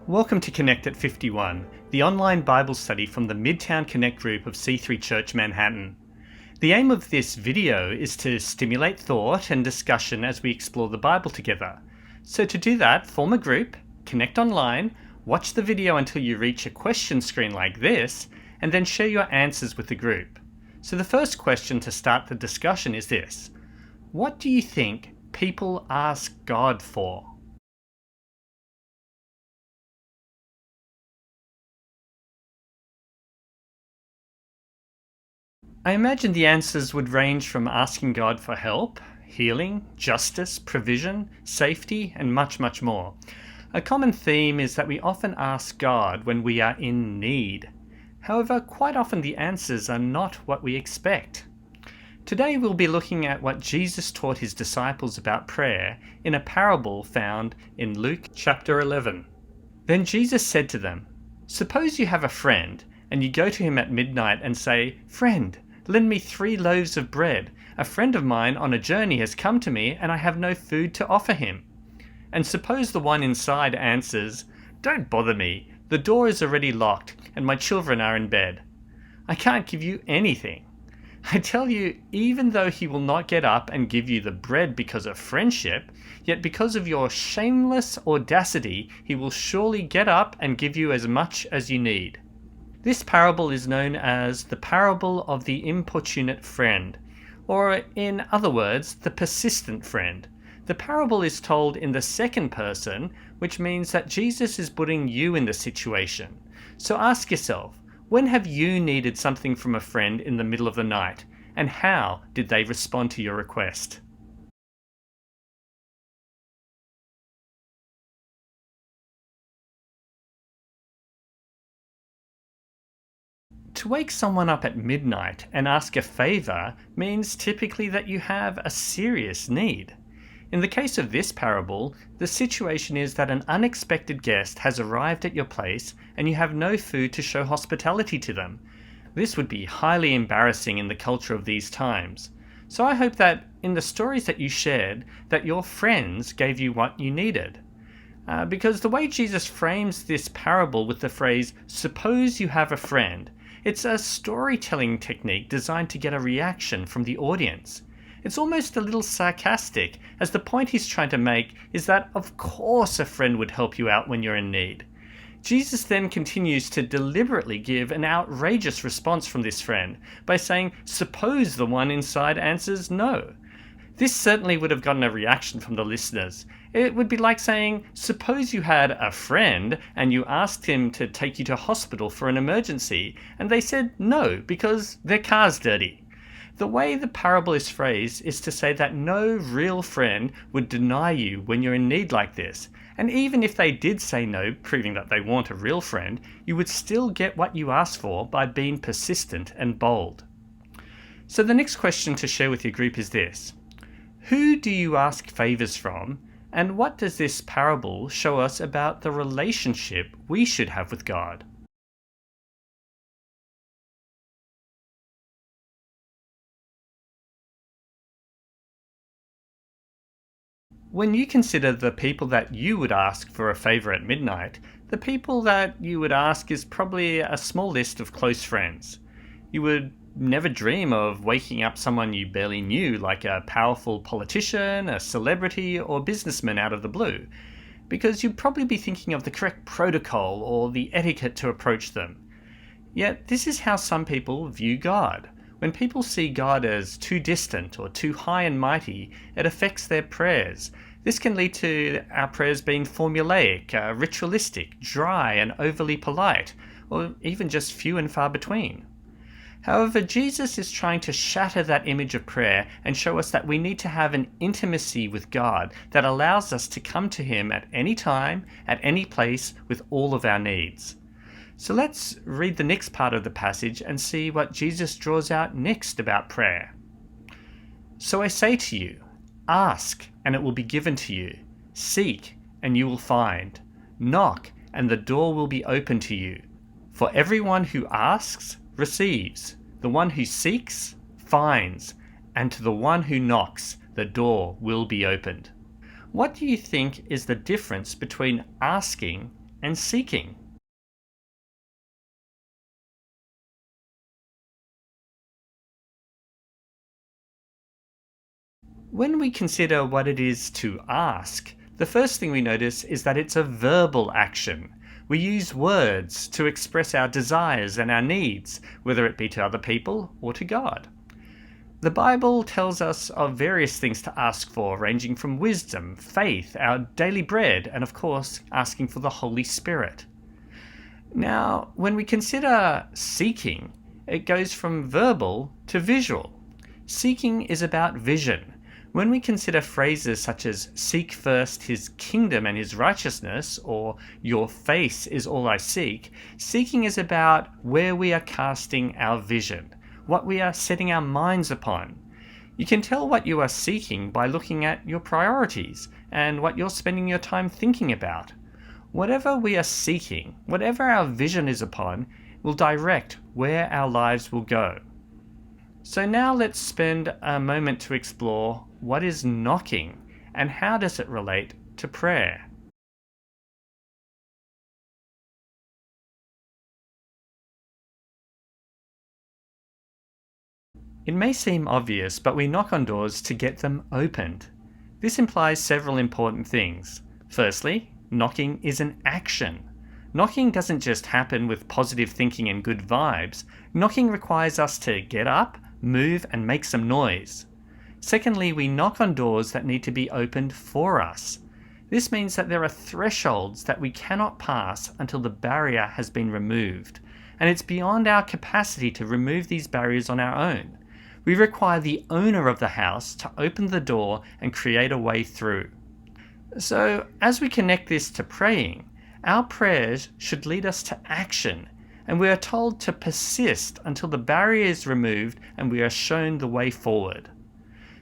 Welcome to Connect at 51, the online Bible study from the Midtown Connect group of C3Church Manhattan. The aim of this video is to stimulate thought and discussion as we explore the Bible together. So to do that, form a group, connect online, watch the video until you reach a question screen like this, and then share your answers with the group. So the first question to start the discussion is this: what do you think people ask God for? I imagine the answers would range from asking God for help, healing, justice, provision, safety, and much, much more. A common theme is that we often ask God when we are in need. However, quite often the answers are not what we expect. Today we'll be looking at what Jesus taught his disciples about prayer in a parable found in Luke chapter 11. Then Jesus said to them, "Suppose you have a friend, and you go to him at midnight and say, 'Friend, lend me 3 loaves of bread. A friend of mine on a journey has come to me and I have no food to offer him.' And suppose the one inside answers, 'Don't bother me. The door is already locked and my children are in bed. I can't give you anything.' I tell you, even though he will not get up and give you the bread because of friendship, yet because of your shameless audacity, he will surely get up and give you as much as you need." This parable is known as the parable of the importunate friend, or in other words, the persistent friend. The parable is told in the second person, which means that Jesus is putting you in the situation. So ask yourself, when have you needed something from a friend in the middle of the night, and how did they respond to your request? To wake someone up at midnight and ask a favor means typically that you have a serious need. In the case of this parable, the situation is that an unexpected guest has arrived at your place and you have no food to show hospitality to them. This would be highly embarrassing in the culture of these times. So I hope that in the stories that you shared, that your friends gave you what you needed. Because the way Jesus frames this parable with the phrase, "suppose you have a friend," it's a storytelling technique designed to get a reaction from the audience. It's almost a little sarcastic, as the point he's trying to make is that of course a friend would help you out when you're in need. Jesus then continues to deliberately give an outrageous response from this friend by saying, "Suppose the one inside answers no." This certainly would have gotten a reaction from the listeners. It would be like saying, suppose you had a friend and you asked him to take you to hospital for an emergency, and they said no because their car's dirty. The way the parable is phrased is to say that no real friend would deny you when you're in need like this. And even if they did say no, proving that they weren't a real friend, you would still get what you asked for by being persistent and bold. So the next question to share with your group is this: who do you ask favors from, and what does this parable show us about the relationship we should have with God? When you consider the people that you would ask for a favor at midnight, the people that you would ask is probably a small list of close friends. You would never dream of waking up someone you barely knew, like a powerful politician, a celebrity, or businessman out of the blue, because you'd probably be thinking of the correct protocol or the etiquette to approach them. Yet this is how some people view God. When people see God as too distant or too high and mighty, it affects their prayers. This can lead to our prayers being formulaic, ritualistic, dry, and overly polite, or even just few and far between. However, Jesus is trying to shatter that image of prayer and show us that we need to have an intimacy with God that allows us to come to him at any time, at any place, with all of our needs. So let's read the next part of the passage and see what Jesus draws out next about prayer. "So I say to you, ask, and it will be given to you. Seek, and you will find. Knock, and the door will be open to you. For everyone who asks receives, the one who seeks finds, and to the one who knocks the door will be opened." What do you think is the difference between asking and seeking. When we consider what it is to ask, the first thing we notice is that it's a verbal action. We use words to express our desires and our needs, whether it be to other people or to God. The Bible tells us of various things to ask for, ranging from wisdom, faith, our daily bread, and of course, asking for the Holy Spirit. Now, when we consider seeking, it goes from verbal to visual. Seeking is about vision. When we consider phrases such as seek first his kingdom and his righteousness, or your face is all I seek, seeking is about where we are casting our vision, what we are setting our minds upon. You can tell what you are seeking by looking at your priorities and what you're spending your time thinking about. Whatever we are seeking, whatever our vision is upon, will direct where our lives will go. So now let's spend a moment to explore what is knocking and how does it relate to prayer. It may seem obvious, but we knock on doors to get them opened. This implies several important things. Firstly, knocking is an action. Knocking doesn't just happen with positive thinking and good vibes. Knocking requires us to get up, move, and make some noise. Secondly, we knock on doors that need to be opened for us. This means that there are thresholds that we cannot pass until the barrier has been removed, and it's beyond our capacity to remove these barriers on our own. We require the owner of the house to open the door and create a way through. So, as we connect this to praying, our prayers should lead us to action, and we are told to persist until the barrier is removed and we are shown the way forward.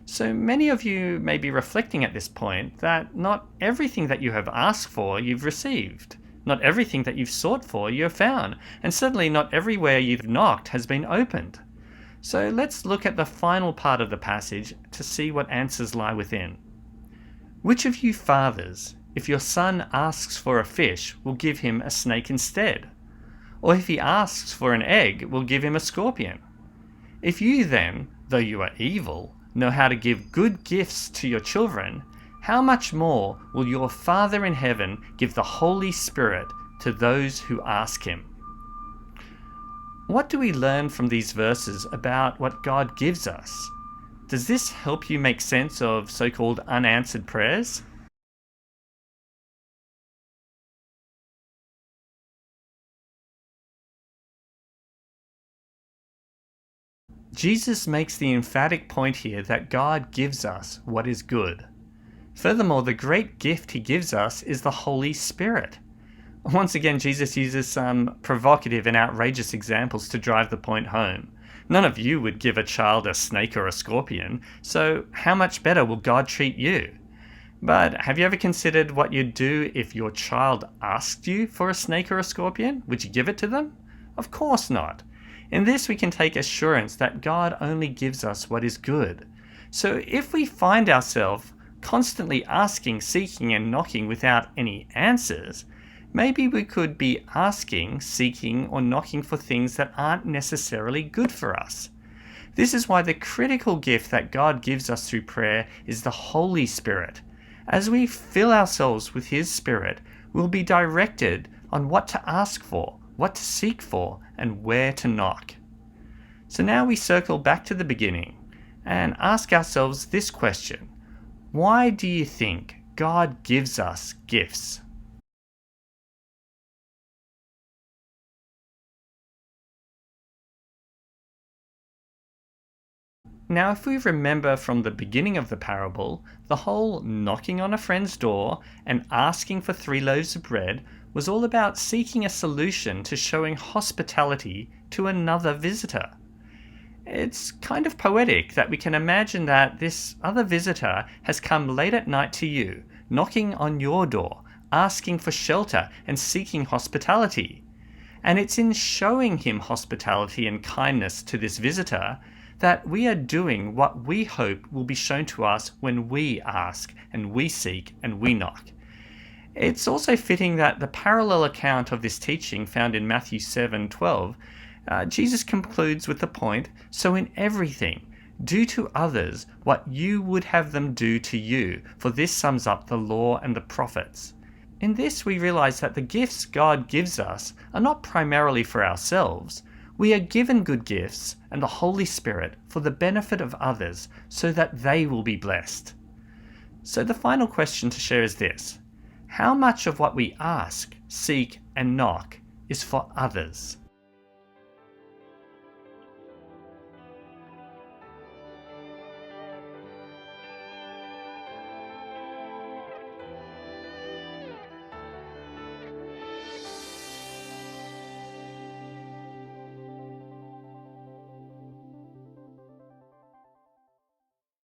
So many of you may be reflecting at this point that not everything that you have asked for you've received. Not everything that you've sought for you have found, and certainly not everywhere you've knocked has been opened. So let's look at the final part of the passage to see what answers lie within. Which of you fathers, if your son asks for a fish, will give him a snake instead? Or if he asks for an egg, will give him a scorpion? If you then, though you are evil, know how to give good gifts to your children, how much more will your Father in heaven give the Holy Spirit to those who ask him? What do we learn from these verses about what God gives us? Does this help you make sense of so-called unanswered prayers? Jesus makes the emphatic point here that God gives us what is good. Furthermore, the great gift he gives us is the Holy Spirit. Once again, Jesus uses some provocative and outrageous examples to drive the point home. None of you would give a child a snake or a scorpion, so how much better will God treat you? But have you ever considered what you'd do if your child asked you for a snake or a scorpion? Would you give it to them? Of course not. In this we can take assurance that God only gives us what is good. So if we find ourselves constantly asking, seeking, and knocking without any answers, maybe we could be asking, seeking, or knocking for things that aren't necessarily good for us. This is why the critical gift that God gives us through prayer is the Holy Spirit. As we fill ourselves with His Spirit, we'll be directed on what to ask for, what to seek for, and where to knock. So now we circle back to the beginning and ask ourselves this question: why do you think God gives us gifts? Now, if we remember from the beginning of the parable, the whole knocking on a friend's door and asking for 3 loaves of bread was all about seeking a solution to showing hospitality to another visitor. It's kind of poetic that we can imagine that this other visitor has come late at night to you, knocking on your door, asking for shelter and seeking hospitality. And it's in showing him hospitality and kindness to this visitor that we are doing what we hope will be shown to us when we ask and we seek and we knock. It's also fitting that the parallel account of this teaching found in Matthew 7:12, Jesus concludes with the point, "So in everything, do to others what you would have them do to you, for this sums up the law and the prophets." In this, we realize that the gifts God gives us are not primarily for ourselves. We are given good gifts and the Holy Spirit for the benefit of others so that they will be blessed. So the final question to share is this: how much of what we ask, seek, and knock is for others?